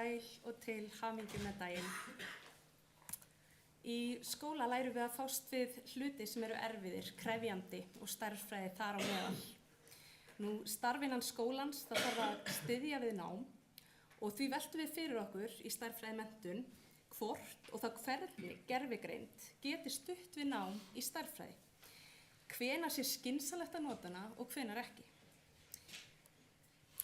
sæl og til hamingju með daginn. Í skóla lærum við að fást við hluti sem eru erfiðir, krefjandi og stærðfræði þar á meðal. Starf innan skólans það þarf að styðja við nám og því veltum við fyrir okkur í stærðfræði menntun hvort og þá hvernig gervigreind geti stutt við nám í stærðfræði. Hvenær sé skynsamlegt að nota hana og hvenær ekki.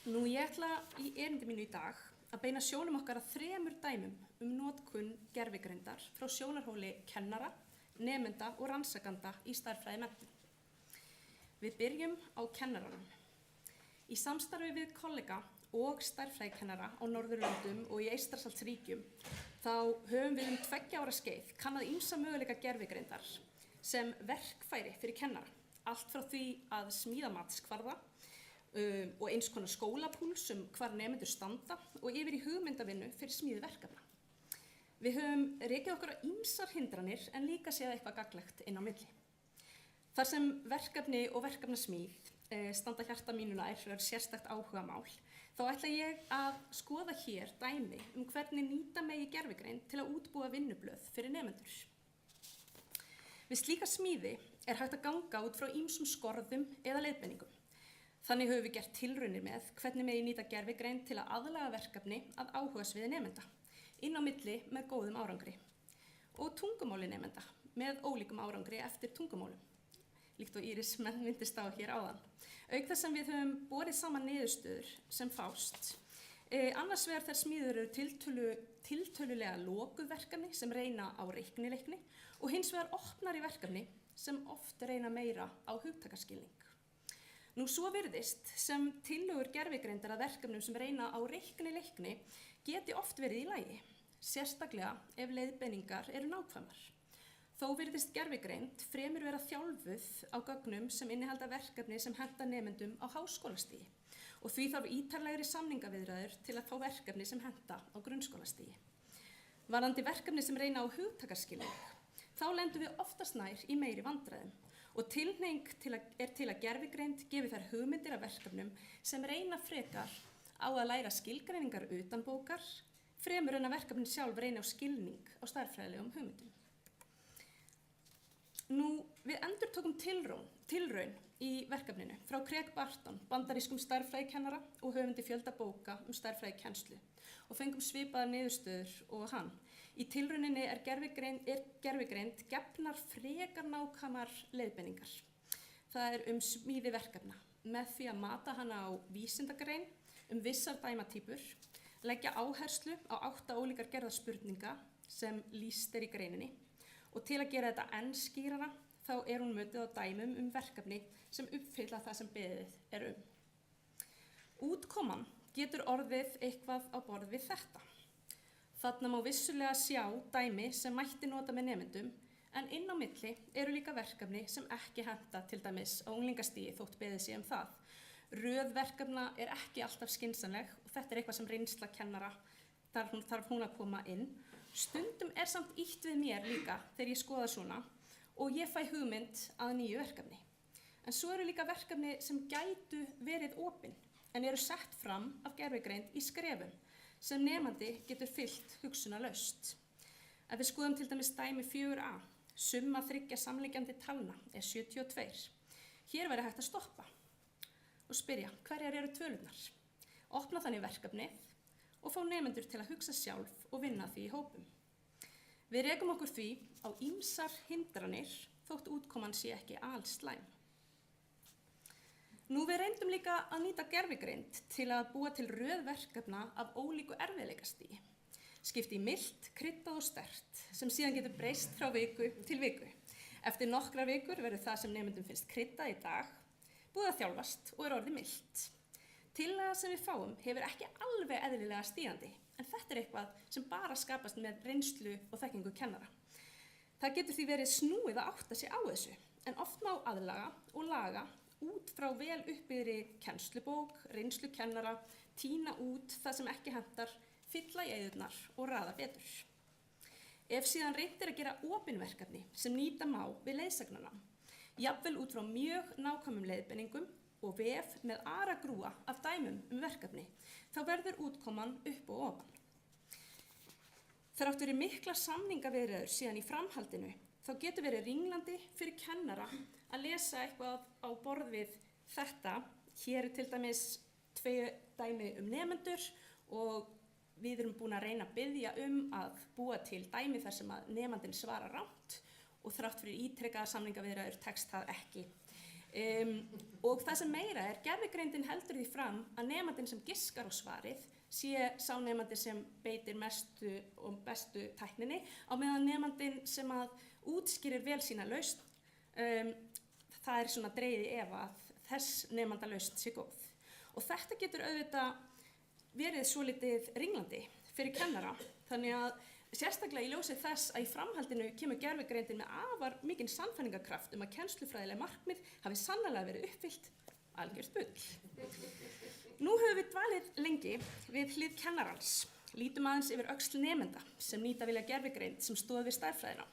Ég ætla í erindi mínu í dag að beina sjónum okkar að 3 dæmum notkun gervigreindar frá sjónarhóli kennara, nemenda og rannsakanda í stærðfræði menntun. Við byrjum á kennaranum. Í samstarfi við kollega og stærðfræðikennara á Norðurlöndum og í Eystrasaltsríkjum þá höfum við 2 ára skeið kannað ýmsa möguleika gervigreindar sem verkfæri fyrir kennara, allt frá því að smíða matskvarða og eins konar skólapúls hvar nemendur standa og yfir í hugmyndavinnu fyrir smíði verkefna. Við höfum rekið okkur á ýmsar hindranir en líka séð eitthvað gagnlegt inn á milli. Þar sem verkefni og verkefnasmíð standa hjarta mínu nær og sérstakt áhugamál, þá ætla ég að skoða hér dæmi hvernig nýta megi gervigreind til að útbúa vinnublöð fyrir nemendur. Við slíka smíði er hægt að ganga út frá ýmsum skorðum eða leiðbeiningum. Þannig höfum við gert tilraunir með hvernig megi nýta gervigreind til að aðlaga verkefni að áhugasviði nemenda, inn á milli með góðum árangri og tungumáli nemenda með ólíkum árangri eftir tungumálum, líkt og Íris minntist á hér áðan. Auk þess sem við höfum borið saman niðurstöður sem fást. Annars vegar þær smíður eru tiltölulega lokuð verkefni sem reyna á reiknileikni og hins vegar opnari verkefni sem oft reyna meira á hugtakaskilning. Svo virðist sem tillögur gervigreindar að verkefnum sem reyna á reiknileikni geti oft verið í lagi, sérstaklega ef leiðbeiningar eru nákvæmar. Þó virðist gervigreind fremur vera þjálfuð á gögnum sem innihalda verkefni sem henta nemendum á háskólastigi og því þarf ítarlegri samningaviðræður til að fá verkefni sem henta á grunnskólastigi. Varðandi verkefni sem reyna á hugtakaskilning, þá lendum við oftast nær í meiri vandræðum og tilhneiging er til að gervigreind gefi þær hugmyndir af verkefnum sem reyna frekar á að læra skilgreiningar utan bókar, fremur en að verkefnin sjálf reyna á skilning á stærðfræðilegum hugmyndum. Við endurtókum tilraun í verkefninu frá Craig Barton, bandarískum stærðfræðikennara og höfundi fjölda bóka stærðfræðikennslu og fengum svipaðar niðurstöður og hann. Í tilrauninni er gervigreind gefnar frekar nákvæmar leiðbeiningar. Það er smíði verkefna með því að mata hana á vísindagrein vissar dæmatýpur, leggja áherslu á 8 ólíkar gerðar spurninga sem lýst í greininni og til að gera þetta enn skýrara þá er hún mötuð á dæmum verkefni sem uppfylla það sem beðið er Útkoman getur orðið eitthvað á borð við þetta. Þarna má vissulega sjá dæmi sem mætti nota með nemendum en inn á milli eru líka verkefni sem ekki henta til dæmis á unglingastigi þótt beðið sé það. Röð verkefna er ekki alltaf skynsamleg og þetta er eitthvað sem reynsla kennara þarf hún að koma inn. Stundum er samt ýtt við mér líka þegar ég skoða svona og ég fæ hugmynd að nýju verkefni. En svo eru líka verkefni sem gætu verið opin en eru sett fram af gervigreind í skrefum sem nemandi getur fylgt hugsunarlaust. Ef við skoðum til dæmis dæmi 4a, summa 3 samliggjandi talna er 72. Hér væri hægt að stoppa og spyrja hverjar eru tölurnar. Opna þannig verkefnið og fá nemendur til að hugsa sjálf og vinna því í hópum. Við rekum okkur því á ýmsar hindranir þótt útkoman sé ekki alslæm. Við reyndum líka að nýta gervigreind til að búa til röð verkefna af ólíku erfiðleikastigi. Skipti í milt, kryddað og sterkt sem síðan getur breyst frá viku til viku. Eftir nokkrar vikur verður það sem nemendum finnst kryddað í dag búið að þjálfast og er orðið milt. Tillaga sem við fáum hefur ekki alveg eðlilega stígandi en þetta er eitthvað sem bara skapast með reynslu og þekkingu kennara. Það getur því verið snúið að átta sig á þessu en oft má aðlaga og laga út frá vel uppbyggðri kennslubók, reynslu kennara, tína út það sem ekki hentar, fylla í eyðurnar og raða betur. Ef síðan reynt er að gera opin verkefni sem nýta má við leiðsagnana, jafnvel út frá mjög nákvæmum leiðbeiningum og vef með aragrúa af dæmum verkefni, þá verður útkoman upp og ofan. Þrátt fyrir miklar samningaviðræður síðan í framhaldinu, þá getur verið ringlandi fyrir kennara að lesa eitthvað á borð við þetta. Hér til dæmis 2 dæmi nemendur og við erum búin að reyna að biðja að búa til dæmi þar sem að nemandinn svarar rangt og þrátt fyrir ítrekaðar samningaviðræður tekst það ekki. Og það sem meira gervigreindin heldur því fram að nemandinn sem giskar á svarið sé sá nemandi sem beitir mestu og bestu tækninni á meðan nemandinn sem að útskýrir vel sína lausn, það svona dregið í efa að þess nemanda lausn sé góð. Og þetta getur auðvitað verið svolítið ringlandi fyrir kennara, þannig að sérstaklega í ljósi þess að í framhaldinu kemur gervigreindin með afar mikinn sannfæringarkraft að kennslufræðileg markmið hafi sannarlega verið uppfyllt, algjört bull. Nú höfum við dvalið lengi við hlið kennarans, lítum aðeins yfir öxl nemenda sem nýta vilja gervigreind sem stóð við stærðfræðina,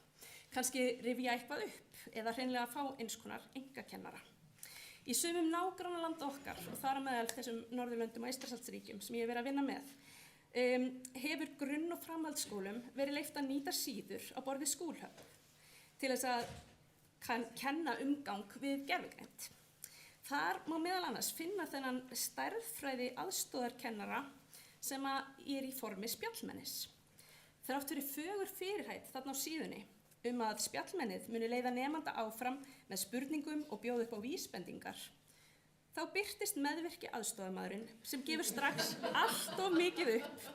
kannski rifja eitthvað upp eða hreinlega fá eins konar einkakennara. Í sumum nágrannalanda okkar og þar á meðal þessum Norðurlöndum og Eystrasaltsríkjum sem ég hef verið að vinna með, hefur grunn- og framhaldsskólum verið leyft að nýta síður á borð við Schoolhub til þess að kenna umgang við gervigreind. Þar má meðal annars finna þennan stærðfræði aðstoðarkennara sem er í formi spjallmennis. Þrátt fyrir fögur fyrirheit þarna á síðunni að spjallmennið muni leiða nemanda áfram með spurningum og bjóða upp á vísbendingar, þá birtist meðvirki aðstoðarmaðurinn sem gefur strax allt of mikið upp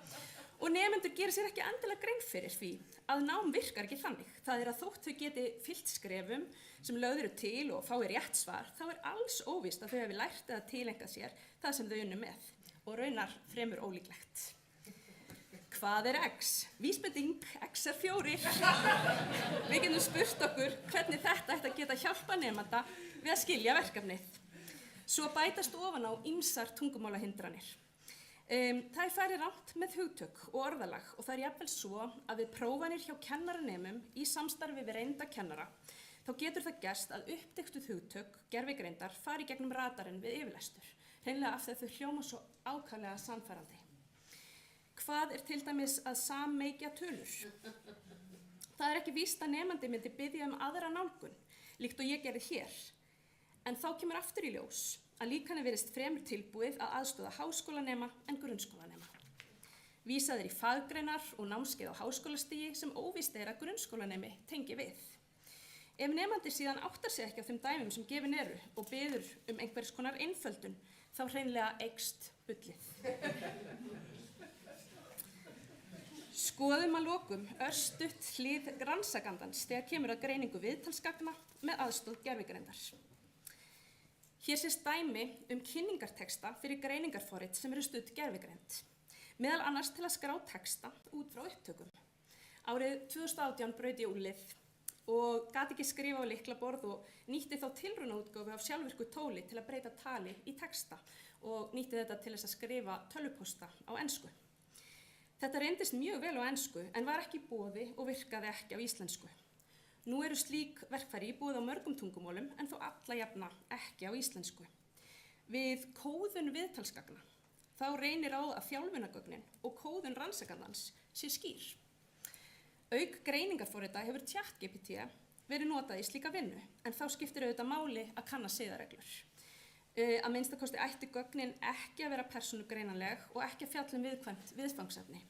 og nemendur gera sér ekki endilega grein fyrir því að nám virkar ekki þannig. Það að þótt þau geti fylgt skrefum sem lögð eru til og fái rétt svar, þá alls óvíst að þau hafi lært eða tileinkað sér það sem þau unnu með og raunar fremur ólíklegt. Hvað X? Vísbending, X 4. Við getum spurt okkur hvernig þetta ætti að geta hjálpa nemanda við að skilja verkefnið. Svo bætast ofan á ýmsar tungumálahindranir. Það farið rangt með hugtök og orðalag og það jafnvel svo að við prófanir hjá kennaranemum í samstarfi við reynda kennara, þá getur það gerst að uppdiktuð hugtök gervigreindar fari gegnum radarinn við yfirlestur, hreinlega af því að þau hljóma svo ákaflega sannfærandi. Hvað til dæmis að sammeykja tölur? Það ekki víst að nemandi myndi biðja aðra nálgun, líkt og ég gerði hér. En þá kemur aftur í ljós að líkanið virðist fremur tilbúið að aðstoða háskólanema en grunnskólanema. Vísað í faggreinar og námskeið á háskólastigi sem óvíst að grunnskólanemi tengi við. Ef nemandi síðan áttar sig ekki á þeim dæmum sem gefin eru og biður einhvers konar einföldun, þá hreinlega eykst bullið. Skoðum að lokum örstutt hlið rannsakandans þegar kemur að greiningu viðtalsgagna með aðstoð gervigreindar. Hér sést dæmi kynningarteksta fyrir greiningarforrit sem eru studd gervigreind, meðal annars til að skrá teksta út frá upptökum. Árið 2018 braut ég úlið og gat ekki skrifa á lyklaborð og nýtti þá tilraunaútgáfu af sjálfvirku tóli til að breyta tali í teksta og nýtti þetta til þess að skrifa tölvupósta á ensku. Þetta reyndist mjög vel á ensku en var ekki í boði og virkaði ekki á íslensku. Nú eru slík verkfæri í boði á mörgum tungumálum en þó alla jafna ekki á íslensku. Við kóðun viðtalsgagna þá reynir á að þjálfunargögnin og kóðun rannsakandans sé skýr. Auk greiningarforrita hefur ChatGPT verið notað í slíka vinnu en þá skiptir auðvitað máli að kanna siðareglur. Að minnstakosti ætti gögnin ekki að vera persónugreinanleg og ekki að fjalla viðkvæmt viðfangsefni.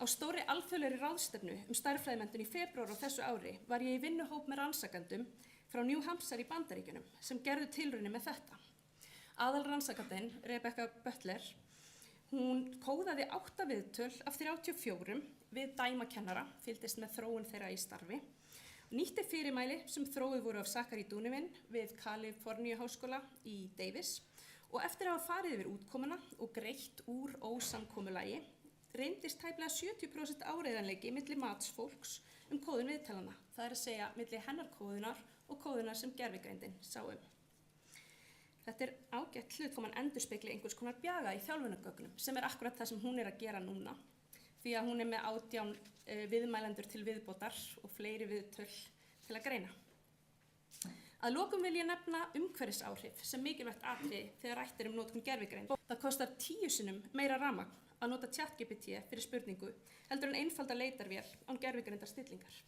Á stóri alþjóðlegri ráðstefnu stærðfræðimenntun í febrúar á þessu ári var ég í vinnuhóp með rannsakendum frá New Hampshire í Bandaríkjunum sem gerðu tilraunir með þetta. Aðalrannsakandinn, Rebecca Butler, hún kóðaði 8 viðtöl af 34 við dæmakennara, fylgdist með þróun þeirra í starfi, nýtti fyrirmæli sem þróuð voru af Zachary Dunavin við Kaliforníu háskóla í Davis og eftir að hafa farið yfir útkomuna og greitt úr ósamkomulagi reyndist tæplega 70% áreiðanleiki milli matsfólks kóðun viðtalana, það að segja milli hennar kóðunar og kóðunar sem gervigreindin sá Þetta ágætt hlut endurspegli einhvers konar bjaga í þjálfunargögnum sem akkurat það sem hún að gera núna því að hún með 18 viðmælendur til viðbótar og fleiri viðtöl til að greina. Að lokum vil ég nefna umhverfisáhrif sem mikilvægt atriði þegar rætt notkun gervigreind. Það kostar 10 sinnum meira rafmagn að nota ChatGPT fyrir spurningu heldur en einfalda leitarvél án gervigreindar stillingar.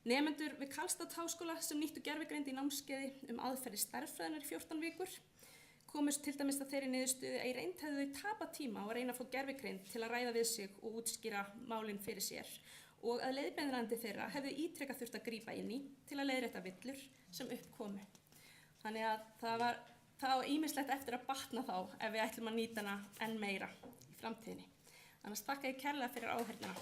Nemendur við Karlstad Háskóla sem nýttu gervigreind í námskeiði aðferðir stærðfræðinnar í 14 vikur komust til dæmis að þeirri niðurstöðu að í reynd hefðu þau tapað tíma á að reyna að fá gervigreind til að ræða við sig og útskýra málin fyrir sér og að leiðbeinandi þeirra hefðu ítrekað þurft að grípa inn í til að leiðrétta villur sem upp komu. Þannig að það á ýmislegt eftir að batna þá ef við ætlum að nýta hana enn meira í framtíðinni. Annars þakka ég kærlega fyrir áheyrnina.